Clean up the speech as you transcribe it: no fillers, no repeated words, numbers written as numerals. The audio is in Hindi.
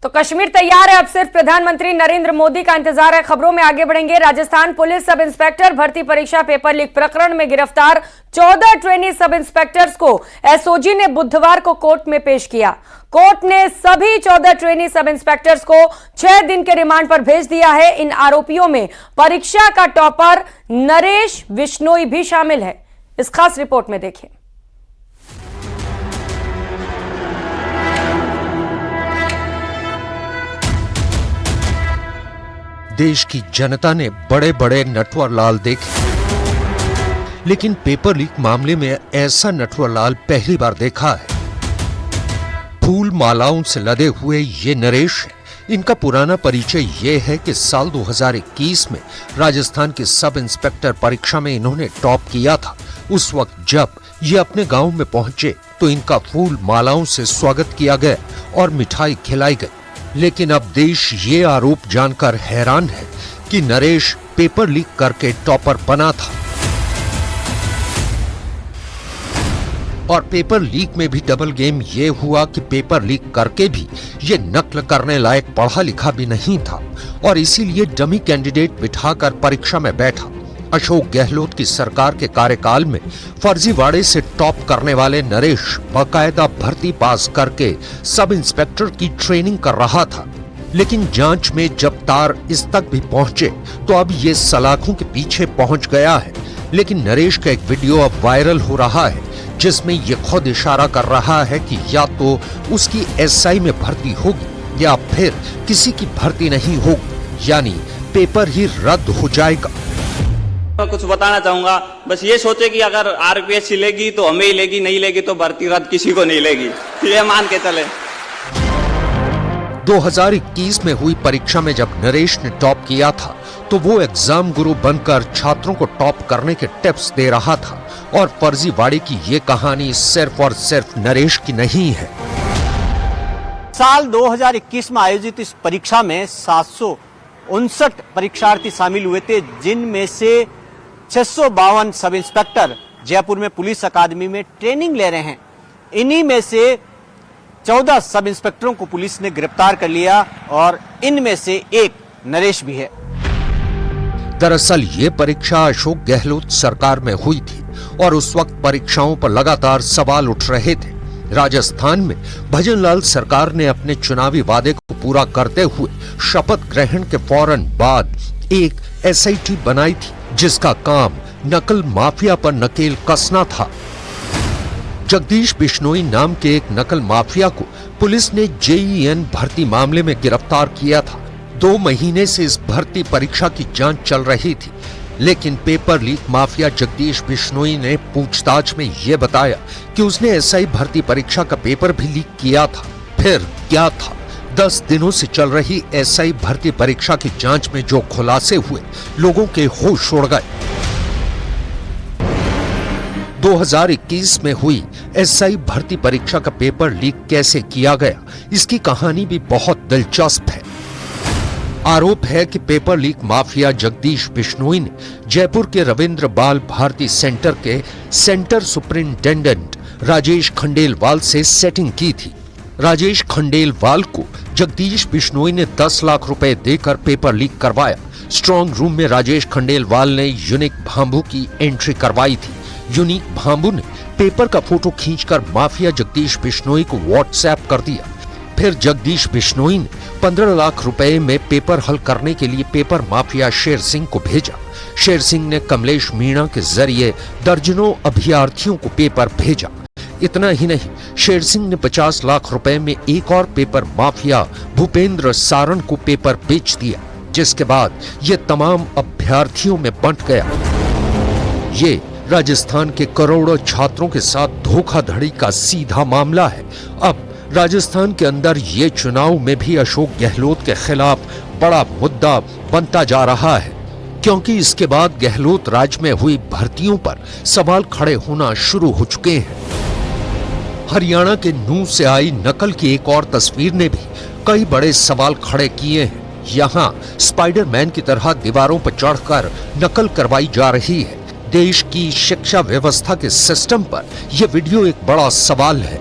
तो कश्मीर तैयार है, अब सिर्फ प्रधानमंत्री नरेंद्र मोदी का इंतजार है। खबरों में आगे बढ़ेंगे। राजस्थान पुलिस सब इंस्पेक्टर भर्ती परीक्षा पेपर लीक प्रकरण में गिरफ्तार 14 ट्रेनी सब इंस्पेक्टर्स को एसओजी ने बुधवार को कोर्ट में पेश किया। कोर्ट ने सभी 14 ट्रेनी सब इंस्पेक्टर्स को 6 दिन के रिमांड पर भेज दिया है। इन आरोपियों में परीक्षा का टॉपर नरेश बिश्नोई भी शामिल है। इस खास रिपोर्ट में देखिए। देश की जनता ने बड़े बड़े नटवर लाल देखे, लेकिन पेपर लीक मामले में ऐसा नटवर लाल पहली बार देखा है। फूल मालाओं से लदे हुए ये नरेश है। इनका पुराना परिचय ये है कि साल 2021 में राजस्थान के सब इंस्पेक्टर परीक्षा में इन्होंने टॉप किया था। उस वक्त जब ये अपने गांव में पहुंचे तो इनका फूल मालाओं से स्वागत किया गया और मिठाई खिलाई गई। लेकिन अब देश ये आरोप जानकर हैरान है कि नरेश पेपर लीक करके टॉपर बना था। और पेपर लीक में भी डबल गेम ये हुआ कि पेपर लीक करके भी ये नकल करने लायक पढ़ा लिखा भी नहीं था और इसीलिए डमी कैंडिडेट बिठाकर परीक्षा में बैठा। अशोक गहलोत की सरकार के कार्यकाल में फर्जीवाड़े से टॉप करने वाले नरेश बाकायदा भर्ती पास करके सब इंस्पेक्टर की ट्रेनिंग कर रहा था। लेकिन जांच में जब तार इस तक भी पहुंचे तो अब ये सलाखों के पीछे पहुंच गया है। लेकिन नरेश का एक वीडियो अब वायरल हो रहा है जिसमें ये खुद इशारा कर रहा है कि या तो उसकी एसआई में भर्ती होगी या फिर किसी की भर्ती नहीं होगी, यानी पेपर ही रद्द हो जाएगा। मैं कुछ बताना चाहूंगा, बस ये सोचे कि अगर आरपीएससी लेगी तो हमें ही लेगी, नहीं लेगी तो भर्ती रद्द किसी को नहीं लेगी, ये मान के चले। 2021 में हुई परीक्षा में जब नरेश ने टॉप किया था तो वो एग्जाम गुरु बनकर छात्रों को टॉप करने के टिप्स दे रहा था। और फर्जीवाड़े की ये कहानी सिर्फ और सिर्फ नरेश की नहीं है। साल 2021 में आयोजित इस परीक्षा में 759 परीक्षार्थी शामिल हुए थे, जिनमें से 652 सब इंस्पेक्टर जयपुर में पुलिस अकादमी में ट्रेनिंग ले रहे हैं। इन्हीं में से 14 सब इंस्पेक्टरों को पुलिस ने गिरफ्तार कर लिया और इनमें से एक नरेश भी है। दरअसल ये परीक्षा अशोक गहलोत सरकार में हुई थी और उस वक्त परीक्षाओं पर लगातार सवाल उठ रहे थे। राजस्थान में भजनलाल सरकार ने अपने चुनावी वादे को पूरा करते हुए शपथ ग्रहण के फौरन बाद एक एसआईटी बनाई थी जिसका काम नकल माफिया पर नकेल कसना था। जगदीश बिश्नोई नाम के एक नकल माफिया को पुलिस ने जेईएन भर्ती मामले में गिरफ्तार किया था। 2 महीने से इस भर्ती परीक्षा की जांच चल रही थी, लेकिन paper leak mafia Jagdish Bishnoi ने पूछताछ में यह बताया कि उसने एसआई भर्ती परीक्षा का पेपर भी लीक किया था। फिर क्या था? 10 दिनों से चल रही एसआई भर्ती परीक्षा की जांच में जो खुलासे हुए, लोगों के होश उड़ गए। 2021 में हुई एसआई भर्ती परीक्षा का पेपर लीक कैसे किया गया, इसकी कहानी भी बहुत दिलचस्प है। आरोप है कि paper leak mafia Jagdish Bishnoi ने जयपुर के रविंद्र बाल भारती सेंटर के सेंटर सुपरिंटेंडेंट राजेश खंडेलवाल से सेटिंग की थी। राजेश खंडेलवाल को जगदीश बिश्नोई ने 10 लाख रुपए देकर पेपर लीक करवाया। स्ट्रांग रूम में राजेश खंडेलवाल ने यूनिक भांबू की एंट्री करवाई थी। यूनिक भांबू ने पेपर का फोटो खींचकर माफिया जगदीश बिश्नोई को व्हाट्सएप कर दिया। फिर जगदीश बिश्नोई ने 15 लाख रुपए में पेपर हल करने के लिए पेपर माफिया शेर सिंह को भेजा। शेर सिंह ने कमलेश मीणा के जरिए दर्जनों अभ्यर्थियों को पेपर भेजा। इतना ही नहीं, शेर सिंह ने 50 लाख रुपए में एक और पेपर माफिया भूपेंद्र सारण को पेपर बेच दिया, जिसके बाद ये तमाम अभ्यर्थियों में बंट गया। ये राजस्थान के करोड़ों छात्रों के साथ धोखाधड़ी का सीधा मामला है। अब राजस्थान के अंदर ये चुनाव में भी अशोक गहलोत के खिलाफ बड़ा मुद्दा बनता जा रहा है, क्योंकि इसके बाद गहलोत राज में हुई भर्तियों पर सवाल खड़े होना शुरू हो चुके हैं। हरियाणा के नूह से आई नकल की एक और तस्वीर ने भी कई बड़े सवाल खड़े किए हैं। यहाँ स्पाइडरमैन की तरह दीवारों पर चढ़कर नकल करवाई जा रही है। देश की शिक्षा व्यवस्था के सिस्टम पर यह वीडियो एक बड़ा सवाल है।